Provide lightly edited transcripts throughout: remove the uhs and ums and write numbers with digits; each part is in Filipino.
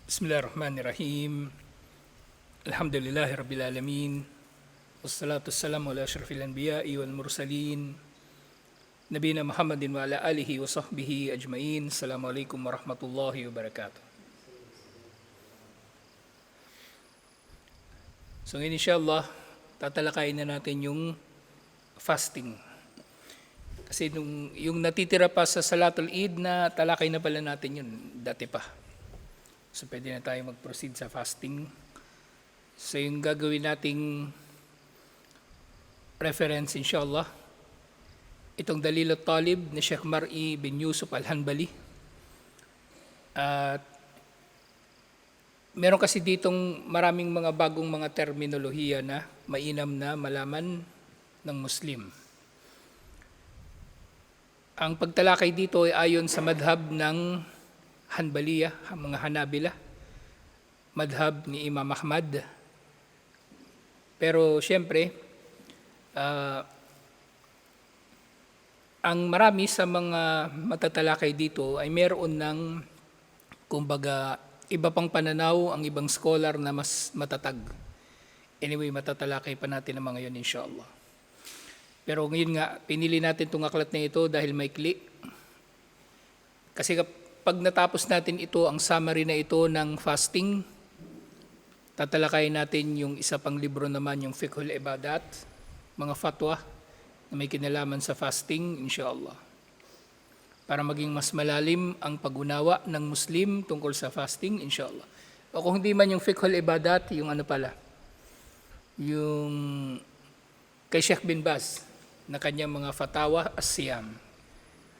Bismillahirrahmanirrahim. Alhamdulillahi Rabbil Alamin. Wassalatu wassalamu ala asyrafil anbiya'i wal mursalin. Nabiyina Muhammadin wa ala alihi wa sahbihi ajmain. Assalamualaikum warahmatullahi wabarakatuh. So ngayon inshallah, tatalakayin na natin yung fasting. Kasi yung natitira pa sa Salatul Eid na talakay na pala natin yun, dati pa. So pwede na tayo mag-proceed sa fasting. So yung gagawin nating reference inshallah, itong Dalil at-Talib ni Sheikh Mar'i bin Yusuf Al-Hanbali. At meron kasi ditong maraming mga bagong mga terminolohiya na mainam na malaman ng Muslim. Ang pagtalakay dito ay ayon sa madhab ng Hanbaliya, mga Hanabila, madhab ni Imam Ahmad. Pero siyempre, ang marami sa mga matatalakay dito ay meron ng, kumbaga, iba pang pananaw, ang ibang scholar na mas matatag. Anyway, matatalakay pa natin ang mga yun inshallah. Pero ngayon nga, pinili natin itong aklat na ito dahil maikli. Kasi pag natapos natin ito, ang summary na ito ng fasting, tatalakayin natin yung isa pang libro naman, yung Fiqhul Ibadat, mga fatwa na may kinalaman sa fasting, inshallah. Para maging mas malalim ang pag-unawa ng Muslim tungkol sa fasting, inshallah. O kung hindi man yung Fiqhul Ibadat, yung ano pala, yung kay Sheikh bin Baz, na kanyang mga fatawa as-siyam.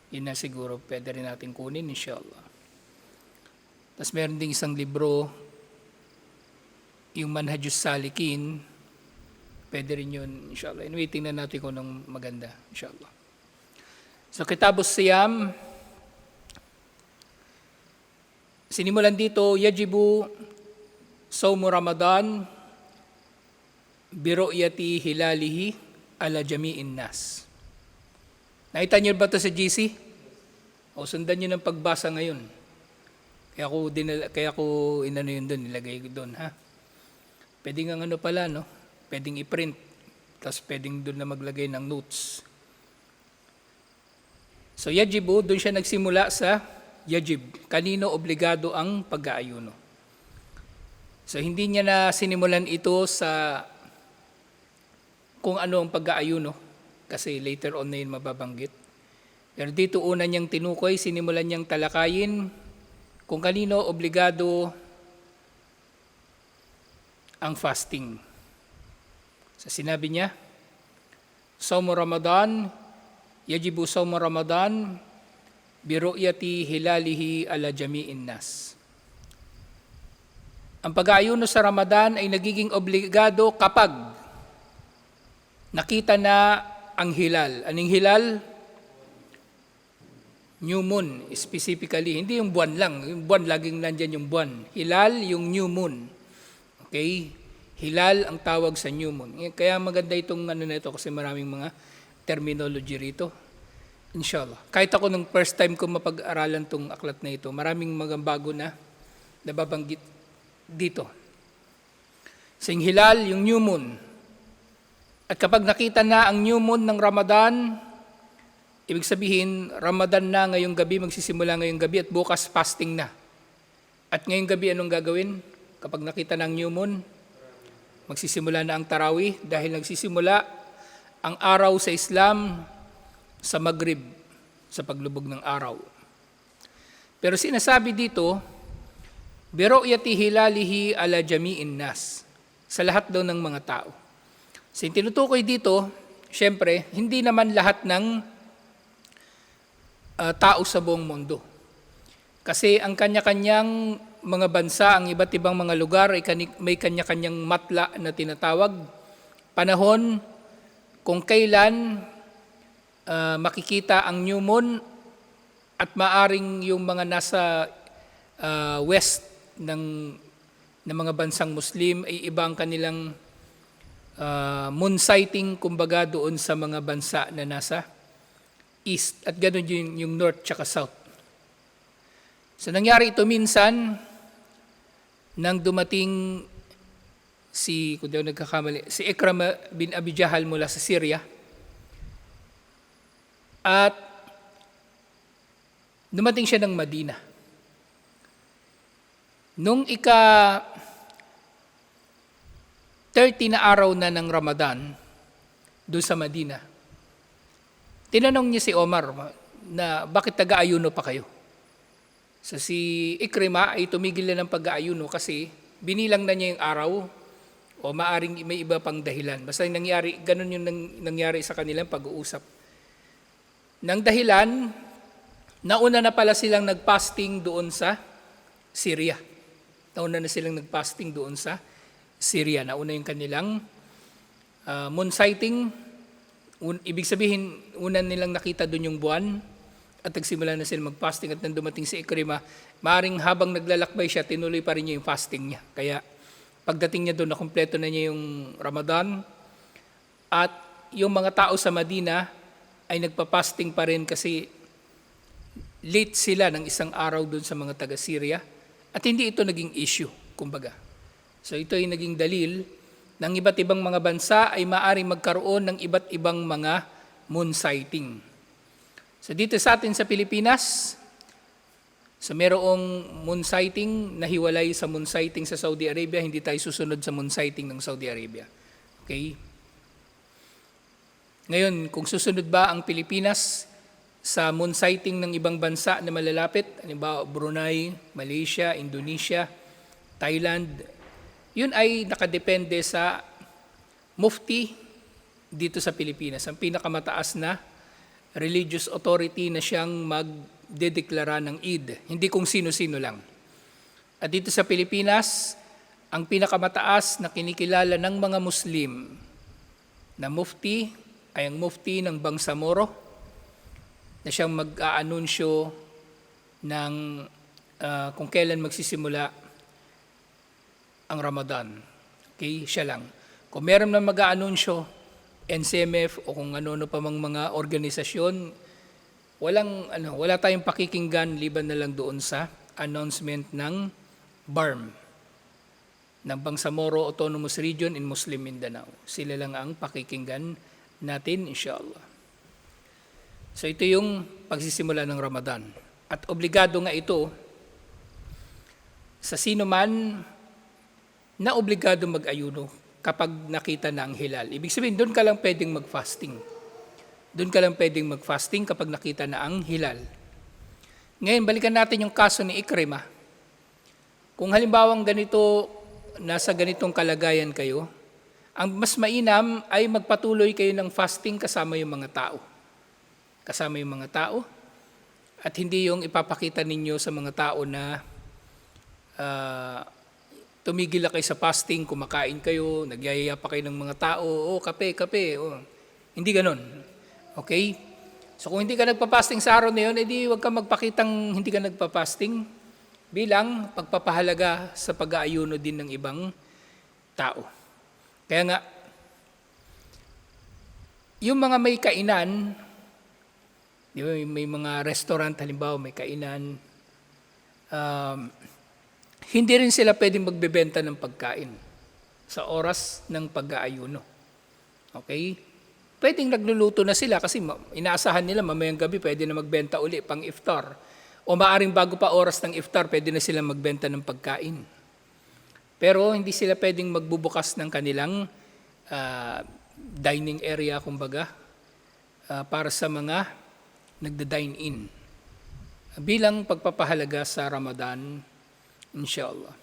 Yun na siguro pwede rin natin kunin, inshallah. Tapos meron ding isang libro, yung Manhajus Salikin, pwede rin yun, inshallah. Anyway, tingnan natin kung anong maganda, inshallah. So, Kitabus Siyam, sinimulan dito, yajibu sawmu Ramadan, biru'yati hilalihi, ala jami'in nas. Nakita niyo ba ito sa GC? O sundan niyo ng pagbasa ngayon. Kaya ko inano yun doon, nilagay ko doon, ha? Pwedeng ang ano pala, no? Pwedeng i-print, tapos pwedeng doon na maglagay ng notes. So yajibu, doon siya nagsimula sa yajib. Kanino obligado ang pag-aayuno? So hindi niya na sinimulan ito sa kung ano ang pag-aayuno, kasi later on na yun mababanggit. Pero dito una niyang tinukoy, sinimulan niyang talakayin kung kanino obligado ang fasting. So sinabi niya, Sawmu Ramadan, yajibu sawmu Ramadan, biru'yati hilalihi ala jami'in nas. Ang pag-aayuno sa Ramadan ay nagiging obligado kapag nakita na ang hilal. Anong hilal? New moon, specifically. Hindi yung buwan lang. Yung buwan, laging nandyan yung buwan. Hilal, yung new moon. Okay? Hilal ang tawag sa new moon. Kaya maganda itong ano na ito kasi maraming mga terminology rito. Inshallah. Kahit ako nung first time ko mapag-aralan itong aklat na ito, maraming mga bago na nababanggit dito. So yung hilal, yung new moon. At kapag nakita na ang new moon ng Ramadan, ibig sabihin, Ramadan na ngayong gabi, magsisimula ngayong gabi at bukas fasting na. At ngayong gabi, anong gagawin? Kapag nakita na ang new moon, magsisimula na ang Tarawih dahil nagsisimula ang araw sa Islam sa Maghrib, sa paglubog ng araw. Pero sinasabi dito, biru'yati hilalihi ala jami'in nas, sa lahat daw ng mga tao. So, yung tinutukoy dito, syempre, hindi naman lahat ng tao sa buong mundo. Kasi ang kanya-kanyang mga bansa, ang iba't ibang mga lugar, ay may kanya-kanyang matla na tinatawag. Panahon kung kailan makikita ang new moon at maaring yung mga nasa west ng mga bansang Muslim ay iba ang kanilang moon sighting, kumbaga doon sa mga bansa na nasa east, at ganoon yung north tsaka south. So nangyari ito minsan, nang dumating kung di ako nagkakamali, si Ikram bin Abi Jahal mula sa Syria. At dumating siya ng Madina. Nung 30 na araw na ng Ramadan, doon sa Madina, tinanong niya si Omar na bakit taga-ayuno pa kayo? So si Ikrima ay tumigil na ng pag-aayuno kasi binilang na niya yung araw o maaring may iba pang dahilan. Basta yung nangyari, ganun yung nangyari sa kanilang pag-uusap. Nang dahilan, nauna na pala silang nag-fasting doon sa Syria. Nauna na silang nag-fasting doon sa Syria. Nauna yung kanilang moon sighting. Ibig sabihin, una nilang nakita doon yung buwan at nagsimula na sila mag-fasting at nang dumating si Ikrima, maaaring habang naglalakbay siya, tinuloy pa rin niya yung fasting niya. Kaya pagdating niya doon, nakumpleto na niya yung Ramadan at yung mga tao sa Madina ay nagpa-fasting pa rin kasi late sila ng isang araw doon sa mga taga-Syria at hindi ito naging issue, kumbaga. So ito ay naging dalil ng iba't ibang mga bansa ay maaaring magkaroon ng iba't ibang mga moon sighting. So dito sa atin sa Pilipinas, so merong moon sighting na hiwalay sa moon sighting sa Saudi Arabia, hindi tayo susunod sa moon sighting ng Saudi Arabia. Okay? Ngayon, kung susunod ba ang Pilipinas sa moon sighting ng ibang bansa na malalapit, halimbawa Brunei, Malaysia, Indonesia, Thailand, yun ay nakadepende sa mufti dito sa Pilipinas, ang pinakamataas na religious authority na siyang magdedeklara ng Eid, hindi kung sino-sino lang. At dito sa Pilipinas, ang pinakamataas na kinikilala ng mga Muslim na mufti ay ang mufti ng Bangsamoro na siyang mag-aanunsyo ng kung kailan magsisimula ang Ramadan. Okay, siya lang. Kung meron na mag-aanunsyo, NCMF o kung ano pa mang mga organisasyon, wala tayong pakikinggan liban na lang doon sa announcement ng BARM, ng Bangsamoro Autonomous Region in Muslim Mindanao. Sila lang ang pakikinggan natin, inshallah. So ito yung pagsisimula ng Ramadan. At obligado nga ito sa sino man na obligado mag-ayuno kapag nakita na ang hilal. Ibig sabihin, doon ka lang pwedeng mag-fasting. Doon ka lang pwedeng mag-fasting kapag nakita na ang hilal. Ngayon, balikan natin yung kaso ni Ikrima. Kung halimbawang ganito, nasa ganitong kalagayan kayo, ang mas mainam ay magpatuloy kayo ng fasting kasama yung mga tao. Kasama yung mga tao. At hindi yung ipapakita ninyo sa mga tao na tumigil na kayo sa fasting, kumakain kayo, nagyayaya pa kayo ng mga tao, kape. Hindi ganon. Okay? So kung hindi ka nagpa-fasting sa araw na yun, edi huwag ka magpakitang hindi ka nagpa-fasting bilang pagpapahalaga sa pag-aayuno din ng ibang tao. Kaya nga, yung mga may kainan, di ba, may mga restaurant, halimbawa may kainan, hindi rin sila pwedeng magbebenta ng pagkain sa oras ng pag-aayuno. Okay? Pwedeng nagluluto na sila kasi inaasahan nila mamayang gabi pwede na magbenta uli pang iftar. O maaring bago pa oras ng iftar, pwede na sila magbenta ng pagkain. Pero hindi sila pwedeng magbubukas ng kanilang dining area, kumbaga, para sa mga nagda-dine in. Bilang pagpapahalaga sa Ramadan, inshallah.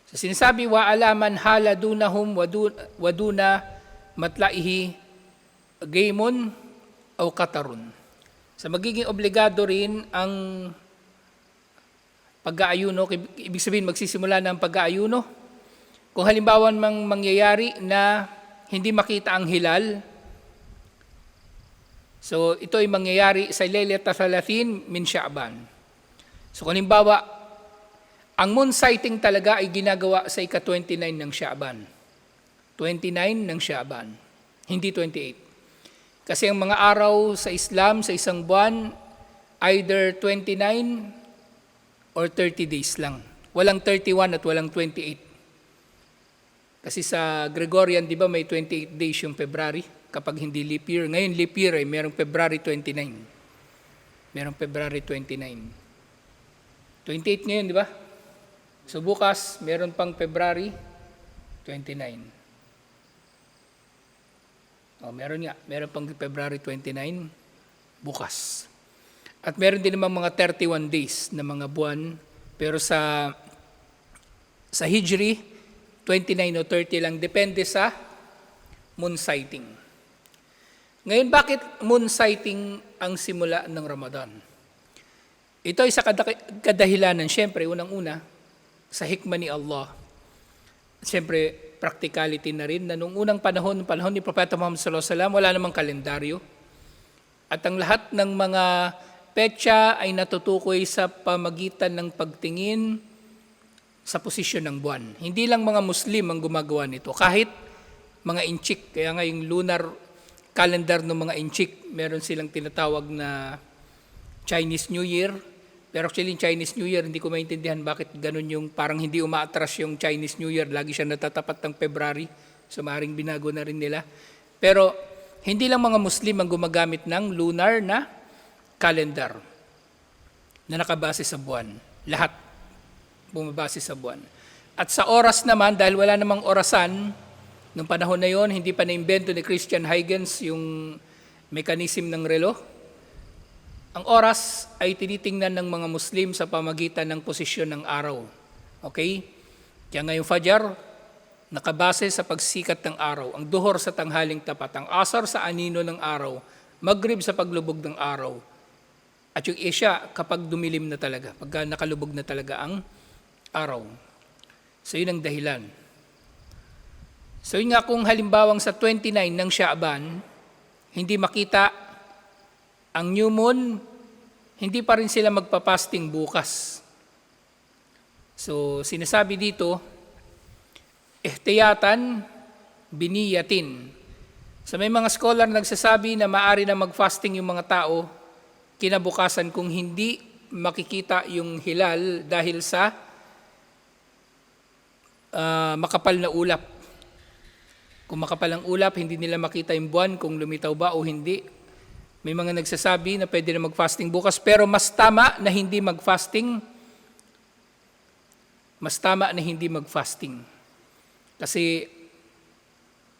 So sinasabi, wa alaman hala dunahum waduna matlaihi gaymon o katarun. So magiging obligado rin ang pag-aayuno, ibig sabihin magsisimula na ang pag-aayuno. Kung halimbawa mangyayari na hindi makita ang hilal, so ito ay mangyayari sa Laylat 30 min Sha'ban. So kung halimbawa, ang moon sighting talaga ay ginagawa sa ika-29 ng Sha'ban. 29 ng Sha'ban, hindi 28. Kasi ang mga araw sa Islam, sa isang buwan, either 29 or 30 days lang. Walang 31 at walang 28. Kasi sa Gregorian, di ba, may 28 days yung February kapag hindi leap year. Ngayon, leap year ay merong February 29. Merong February 29. 28 ngayon, di ba? So bukas, meron pang February 29. Meron nga. Meron pang February 29 bukas. At meron din namang mga 31 days na mga buwan. Pero sa Hijri, 29 o 30 lang. Depende sa moon sighting. Ngayon, bakit moon sighting ang simula ng Ramadan? Ito ay sa kadahilanan, siyempre, unang-una, sa hikmah ni Allah. Siyempre, practicality na rin, na nung unang panahon ni Propeta Muhammad sallallahu alaihi wasallam, wala namang kalendaryo. At ang lahat ng mga petsa ay natutukoy sa pamagitan ng pagtingin sa posisyon ng buwan. Hindi lang mga Muslim ang gumagawa nito, kahit mga Inchik. Kaya nga yung lunar calendar ng mga Inchik, meron silang tinatawag na Chinese New Year. Pero actually, yung Chinese New Year, hindi ko maintindihan bakit ganun yung parang hindi umaatras yung Chinese New Year. Lagi siya natatapat ng February. So maaaring binago na rin nila. Pero hindi lang mga Muslim ang gumagamit ng lunar na calendar na nakabase sa buwan. Lahat bumabase sa buwan. At sa oras naman, dahil wala namang orasan, nung panahon na yon, hindi pa na-invento ni Christian Huygens yung mechanism ng relo. Ang oras ay tinitingnan ng mga Muslim sa pamagitan ng posisyon ng araw. Okay? Kaya ngayong Fajr, nakabase sa pagsikat ng araw. Ang duhor sa tanghaling tapat. Ang asar sa anino ng araw. Maghrib sa paglubog ng araw. At yung Isya kapag dumilim na talaga. Pagka nakalubog na talaga ang araw. So yun ang dahilan. So yun nga, kung halimbawang sa 29 ng Sha'ban, hindi makita ang new moon, hindi pa rin sila magpapasting bukas. So, sinasabi dito, ihtiyatan, biniyatin. So, may mga scholar nagsasabi na maaari na mag-fasting yung mga tao kinabukasan kung hindi makikita yung hilal dahil sa makapal na ulap. Kung makapal ang ulap, hindi nila makita yung buwan kung lumitaw ba o hindi. May mga nagsasabi na pwede na mag-fasting bukas, pero mas tama na hindi mag-fasting. Mas tama na hindi mag-fasting. Kasi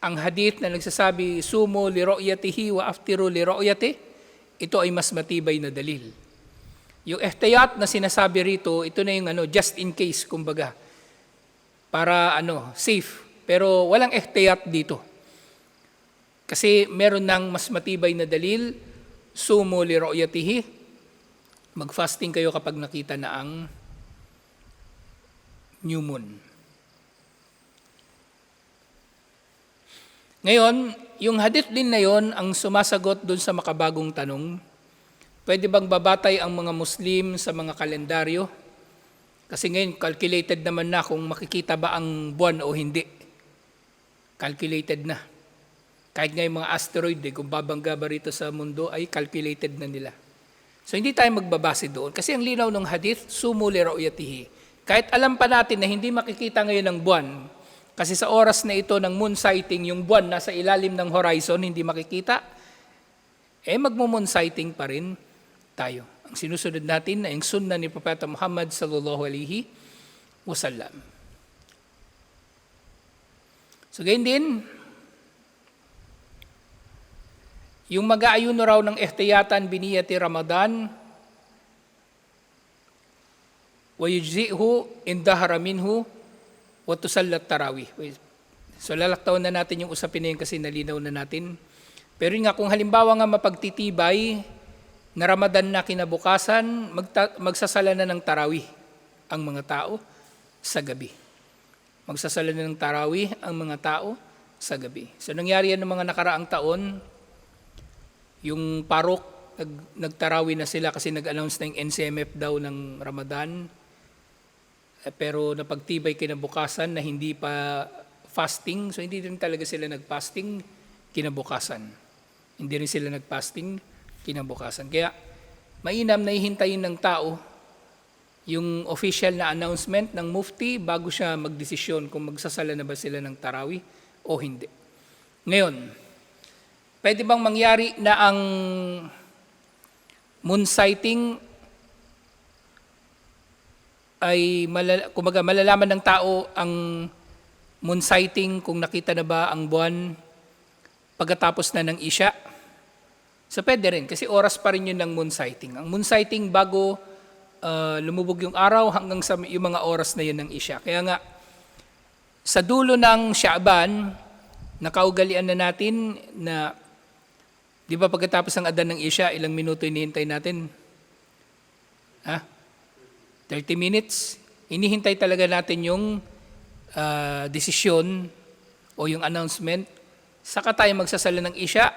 ang hadith na nagsasabi, sumo li ru'yatihi wa aftiru li ru'yati, ito ay mas matibay na dalil. Yung ihtiyat na sinasabi rito, ito na yung just in case, kumbaga. Para safe. Pero walang ihtiyat dito. Kasi meron ng mas matibay na dalil, sumo li ru'yatihi, mag-fasting kayo kapag nakita na ang new moon. Ngayon, yung hadith din na yon ang sumasagot dun sa makabagong tanong, pwede bang babatay ang mga Muslim sa mga kalendaryo? Kasi ngayon, calculated naman na kung makikita ba ang buwan o hindi. Calculated na. Kahit nga yung mga asteroid, kung babangga ba rito sa mundo, ay calculated na nila. So hindi tayo magbabase doon. Kasi ang linaw ng hadith, sumu li ru'yatihi. Kahit alam pa natin na hindi makikita ngayon ng buwan, kasi sa oras na ito ng moon sighting, yung buwan nasa ilalim ng horizon, hindi makikita, magmo-moon sighting pa rin tayo. Ang sinusunod natin ay yung sunnah ni Propeta Muhammad sallallahu alaihi wasallam. So gayon din, yung mag-aayuno raw ng ihtiyatan biniyati Ramadan, wa yujzi'hu in dahara minhu wa tusallat tarawih. So lalaktawan na natin yung usapin na yun kasi nalinaw na natin. Pero yun nga, kung halimbawa nga mapagtitibay na Ramadan na kinabukasan, magsasala na ng tarawih ang mga tao sa gabi. Magsasala na ng tarawih ang mga tao sa gabi. So nangyari yan ng mga nakaraang taon, yung parok, nagtarawi na sila kasi nag-announce na yung NCMF daw ng Ramadan. Pero napagtibay kinabukasan na hindi pa fasting. So hindi rin talaga sila nag-fasting kinabukasan. Hindi rin sila nag-fasting kinabukasan. Kaya mainam na hihintayin ng tao yung official na announcement ng Mufti bago siya magdesisyon kung magsasala na ba sila ng tarawih o hindi. Ngayon, pwede bang mangyari na ang moon sighting ay kumbaga malalaman ng tao ang moon sighting kung nakita na ba ang buwan pagkatapos na ng Isya? So pwede rin kasi oras pa rin yun ng moon sighting. Ang moon sighting bago lumubog yung araw hanggang sa yung mga oras na yun ng Isya. Kaya nga, sa dulo ng Shaaban, nakaugalian na natin na, di ba pagkatapos ng adan ng Isya, ilang minuto hinihintay natin? 30 minutes? Hinihintay talaga natin yung desisyon o yung announcement. Saka tayo magsasala ng Isya.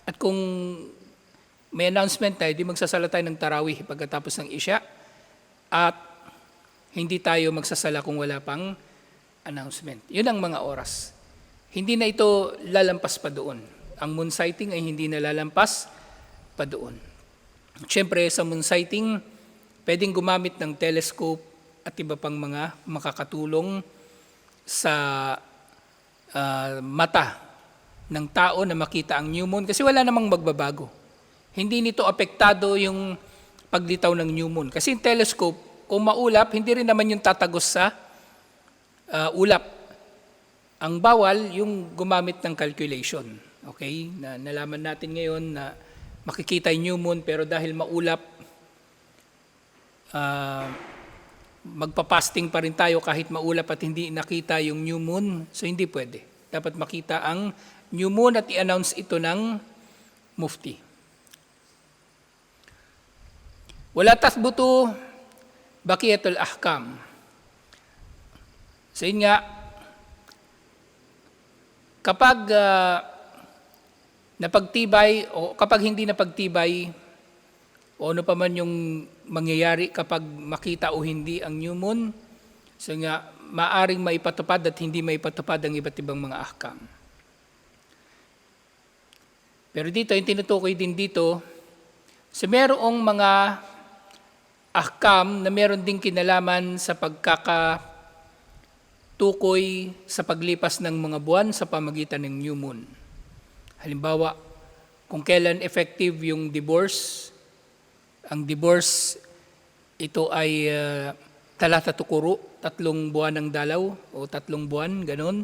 At kung may announcement tayo, di magsasala tayo ng tarawih pagkatapos ng Isya. At hindi tayo magsasala kung wala pang announcement. Yun ang mga oras. Hindi na ito lalampas pa doon. Ang moon sighting ay hindi na lalampas pa doon. Siyempre sa moon sighting, pwedeng gumamit ng telescope at iba pang mga makakatulong sa mata ng tao na makita ang new moon kasi wala namang magbabago. Hindi nito apektado yung paglitaw ng new moon. Kasi yung telescope, kung maulap, hindi rin naman yung tatagos sa ulap. Ang bawal, yung gumamit ng calculation. Okay? Nalaman natin ngayon na makikita yung new moon, pero dahil maulap, magpa-fasting pa rin tayo kahit maulap at hindi nakita yung new moon. So hindi pwede. Dapat makita ang new moon at i-announce ito ng Mufti. Wala tasbutu baqiyatul ahkam. So yun nga, kapag napagtibay o kapag hindi napagtibay o ano pa man yung mangyayari kapag makita o hindi ang new moon, so nga, maaring maipatupad at hindi maipatupad ang iba't ibang mga ahkam. Pero dito, yung tinutukoy din dito, so merong mga ahkam na meron ding kinalaman sa pagkakatukoy sa paglipas ng mga buwan sa pamagitan ng new moon. Halimbawa, kung kailan effective yung divorce, ang divorce, ito ay talata tukuro, 3 buwan ng dalaw o 3 buwan, ganun.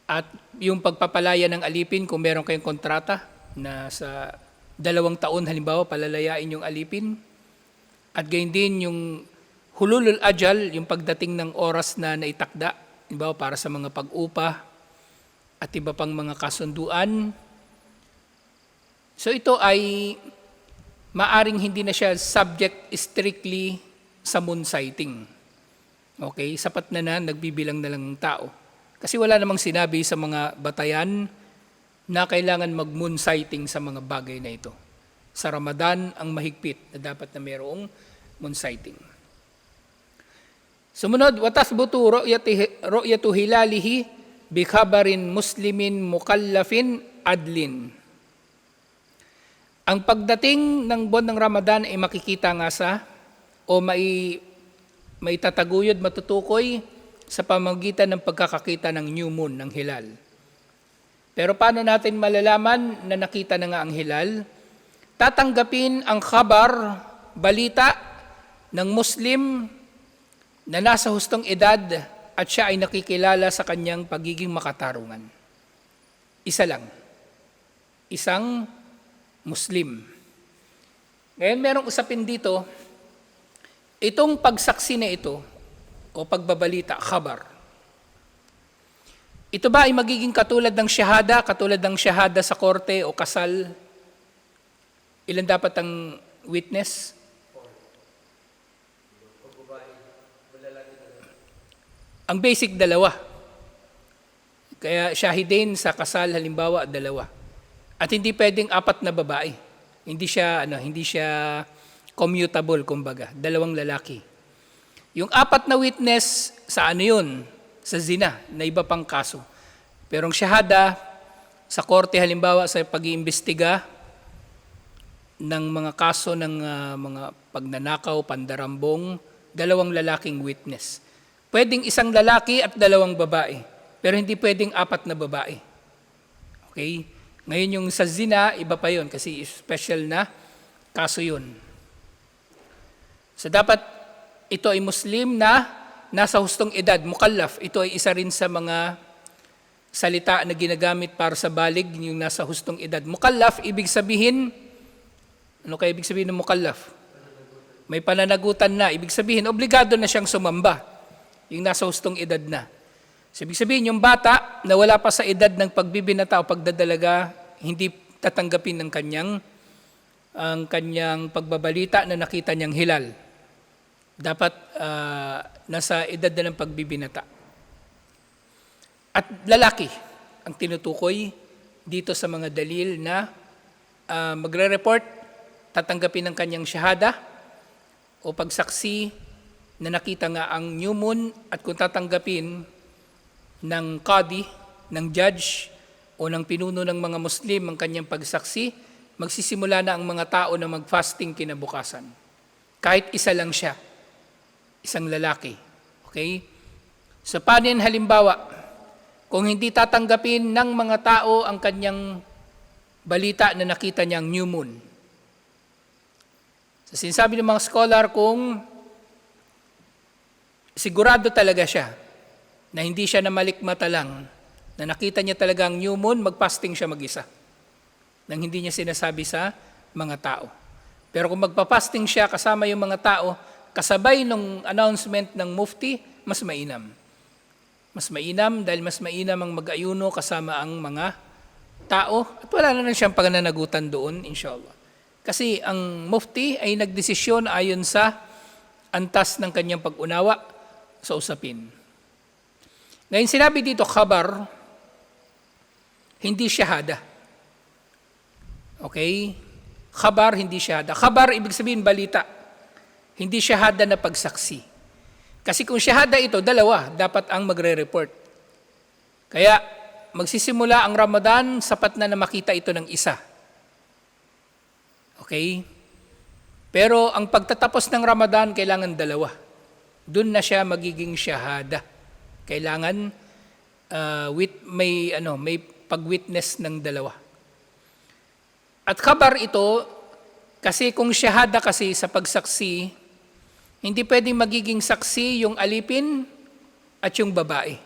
At yung pagpapalaya ng alipin, kung meron kayong kontrata na sa 2 taon, halimbawa, palalayain yung alipin. At gayon din yung hululul ajal, yung pagdating ng oras na naitakda, halimbawa para sa mga pag-upa at iba pang mga kasunduan. So ito ay maaring hindi na siya subject strictly sa moon sighting. Okay, sapat na nagbibilang na lang ng tao. Kasi wala namang sinabi sa mga batayan na kailangan mag-moon sighting sa mga bagay na ito. Sa Ramadan, ang mahigpit na dapat na mayroong moon sighting. Sumunod, watasbutu ru'yatu hilalihi bikhabarin muslimin mukallafin adlin. Ang pagdating ng buwan ng Ramadan ay makikita nga sa o may tataguyod, matutukoy sa pamagitan ng pagkakakita ng new moon, ng hilal. Pero paano natin malalaman na nakita na nga ang hilal? Tatanggapin ang khabar, balita ng Muslim na nasa hustong edad at siya ay nakikilala sa kanyang pagiging makatarungan. Isa lang. Isang Muslim. Ngayon merong usapin dito, itong pagsaksi na ito o pagbabalita, khabar, ito ba ay magiging katulad ng syahada sa korte o kasal? Ilan dapat ang witness? Ang basic 2. Kaya shahidin sa kasal halimbawa 2. At hindi pwedeng 4 na babae. Hindi siya commutable kumbaga, 2 lalaki. Yung 4 na witness sa yun? Sa zina, na iba pang kaso. Pero ang syahada sa korte halimbawa sa pag-iimbestiga ng mga kaso ng mga pagnanakaw, pandarambong, dalawang lalaking witness. Pwedeng isang lalaki at dalawang babae, pero hindi pwedeng 4 na babae. Okay? Ngayon yung sa zina, iba pa yun kasi special na kaso yun. So dapat ito ay Muslim na nasa hustong edad, mukallaf. Ito ay isa rin sa mga salita na ginagamit para sa balig, yung nasa hustong edad. Mukallaf, ibig sabihin, ano kaya ibig sabihin ng mukallaf? May pananagutan na. Ibig sabihin, obligado na siyang sumamba. Yung nasa hustong edad na. So, ibig sabihin, yung bata na wala pa sa edad ng pagbibinata o pagdadalaga, hindi tatanggapin ng ang kanyang pagbabalita na nakita niyang hilal. Dapat nasa edad na ng pagbibinata. At lalaki ang tinutukoy dito sa mga dalil na magre-report, tatanggapin ng kanyang shahada o pagsaksi na nakita nga ang new moon, at kung tatanggapin ng qadi, ng judge o ng pinuno ng mga Muslim ang kanyang pagsaksi, magsisimula na ang mga tao na mag-fasting kinabukasan. Kahit isa lang siya, isang lalaki. Okay? So paano yan halimbawa? Kung hindi tatanggapin ng mga tao ang kanyang balita na nakita niyang new moon. So sinasabi ng mga scholar, kung sigurado talaga siya na hindi siya namalikmata lang, na nakita niya talaga ang new moon, mag-fasting siya mag-isa. Nang hindi niya sinasabi sa mga tao. Pero kung magpa-fasting siya kasama yung mga tao, kasabay nung announcement ng mufti, mas mainam. Mas mainam dahil mas mainam ang mag-ayuno kasama ang mga tao at wala na siyang pananagutan doon, inshallah. Kasi ang mufti ay nagdesisyon ayon sa antas ng kanyang pag-unawa sa usapin. Ngayon sinabi dito, khabar, hindi shahada. Okay? Khabar, hindi shahada. Khabar, ibig sabihin balita. Hindi shahada na pagsaksi. Kasi kung shahada ito, dalawa, dapat ang magre-report. Kaya magsisimula ang Ramadan, sapat na makita ito ng isa. Okay? Pero ang pagtatapos ng Ramadan, kailangan dalawa. Doon na siya magiging shahada. Kailangan may pag-witness ng dalawa. At khabar ito, kasi kung shahada kasi sa pagsaksi, hindi pwedeng magiging saksi yung alipin at yung babae.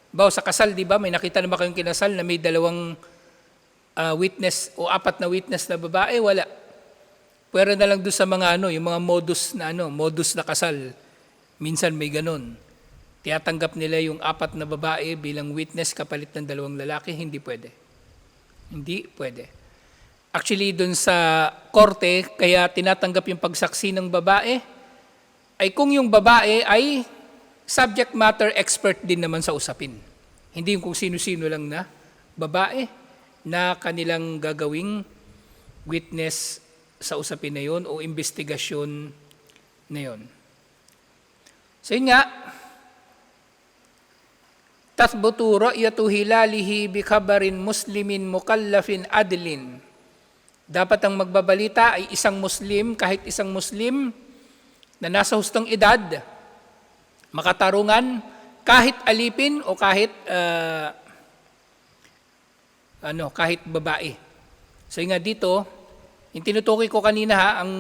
Bawa sa kasal, di ba? May nakita naman kayong kinasal na may 2 witness o 4 na witness na babae? Wala. Pwede na lang doon sa mga yung mga modus na kasal. Minsan may ganun. Tiyatanggap nila yung 4 na babae bilang witness kapalit ng 2 lalaki. Hindi pwede. Hindi pwede. Actually, doon sa korte, kaya tinatanggap yung pagsaksi ng babae, ay kung yung babae ay subject matter expert din naman sa usapin. Hindi yung kung sino-sino lang na babae na kanilang gagawing witness sa usapin na yun o investigasyon na yun. So yun nga, tathbutu ra'yatu hilalihi bi khabarin muslimin mukallafin adlin. Dapat ang magbabalita ay isang Muslim, kahit isang Muslim na nasa hustong edad, makatarungan, kahit alipin o kahit kahit babae. So nga dito, yung tinutukoy ko kanina ang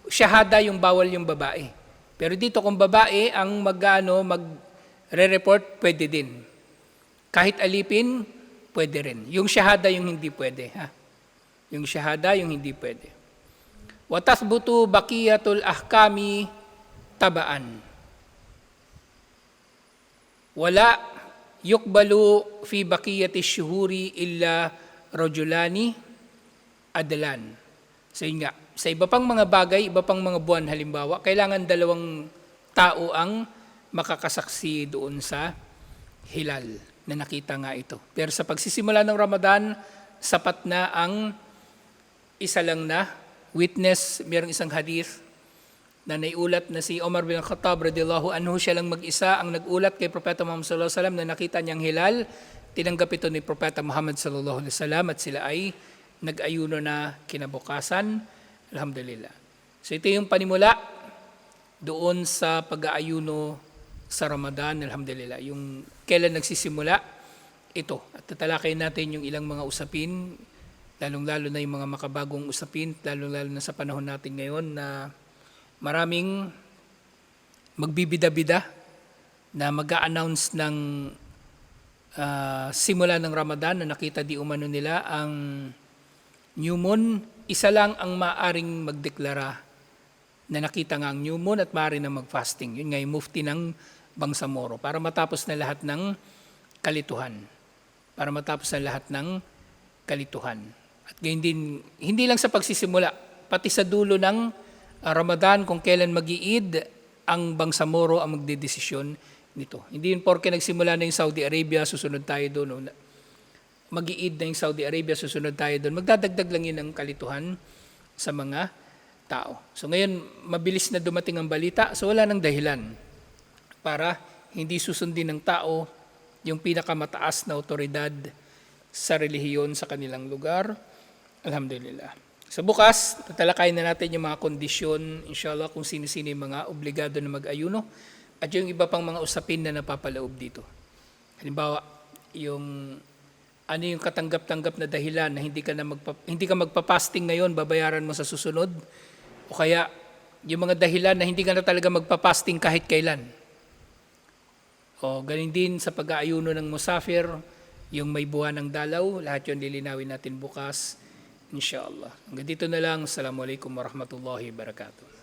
shahada yung bawal yung babae. Pero dito kung babae ang magre-report, pwede din. Kahit alipin, pwede rin. Yung shahada yung hindi pwede. Yung shahada yung hindi pwede. Wa tathbutu baqiyatul ahkami tabaan. Wala yukbalu fi baqiyati syuhuri illa rajulani adlan. So yun nga, sa iba pang mga bagay, iba pang mga buwan halimbawa, kailangan 2 tao ang makakasaksi doon sa hilal na nakita nga ito. Pero sa pagsisimula ng Ramadan, sapat na ang isa lang na witness. Mayroong isang hadith na naiulat na si Omar bin Khattab radhiyallahu anhu, siya lang mag-isa ang nagulat kay Propeta Muhammad sallallahu alaihi wasallam na nakita niyang hilal. Tinanggap ito ni Propeta Muhammad sallallahu alaihi wasallam at sila ay nag-ayuno na kinabukasan. Alhamdulillah. So ito yung panimula doon sa pag-aayuno sa Ramadan, alhamdulillah. Yung kailan nagsisimula, ito. At tatalakayin natin yung ilang mga usapin, lalong-lalo na yung mga makabagong usapin, lalong-lalo na sa panahon natin ngayon na maraming magbibida-bida na mag-a-announce ng simula ng Ramadan na nakita di umano nila ang new moon. Isa lang ang maaring magdeklara na nakita nga ang new moon at maaari na mag-fasting. Yun nga yung mufti ng Bangsamoro para matapos na lahat ng kalituhan. Para matapos na lahat ng kalituhan. At gayon din, hindi lang sa pagsisimula, pati sa dulo ng Ramadan kung kailan mag-iid, ang Bangsamoro ang magdedesisyon nito. Hindi yun porke nagsimula na yung Saudi Arabia, susunod tayo doon. Mag-iid na yung Saudi Arabia, susunod tayo doon. Magdadagdag lang yun ang kalituhan sa mga tao. So ngayon, mabilis na dumating ang balita, so wala nang dahilan para hindi susundin ng tao yung pinakamataas na otoridad sa relihiyon sa kanilang lugar. Alhamdulillah. So bukas, tatalakayin na natin yung mga kondisyon, inshallah, kung sino-sino yung mga obligado na mag-ayuno at yung iba pang mga usapin na napapaloob dito. Halimbawa, yung ano yung katanggap-tanggap na dahilan na hindi ka magpa-fasting ngayon, babayaran mo sa susunod, o kaya yung mga dahilan na hindi ka na talaga magpa-fasting kahit kailan. O ganin din sa pag-aayuno ng musafir, yung may buwan ng dalaw, lahat yun lilinawin natin bukas, inshallah. Hanggang dito na lang. Assalamualaikum warahmatullahi wabarakatuh.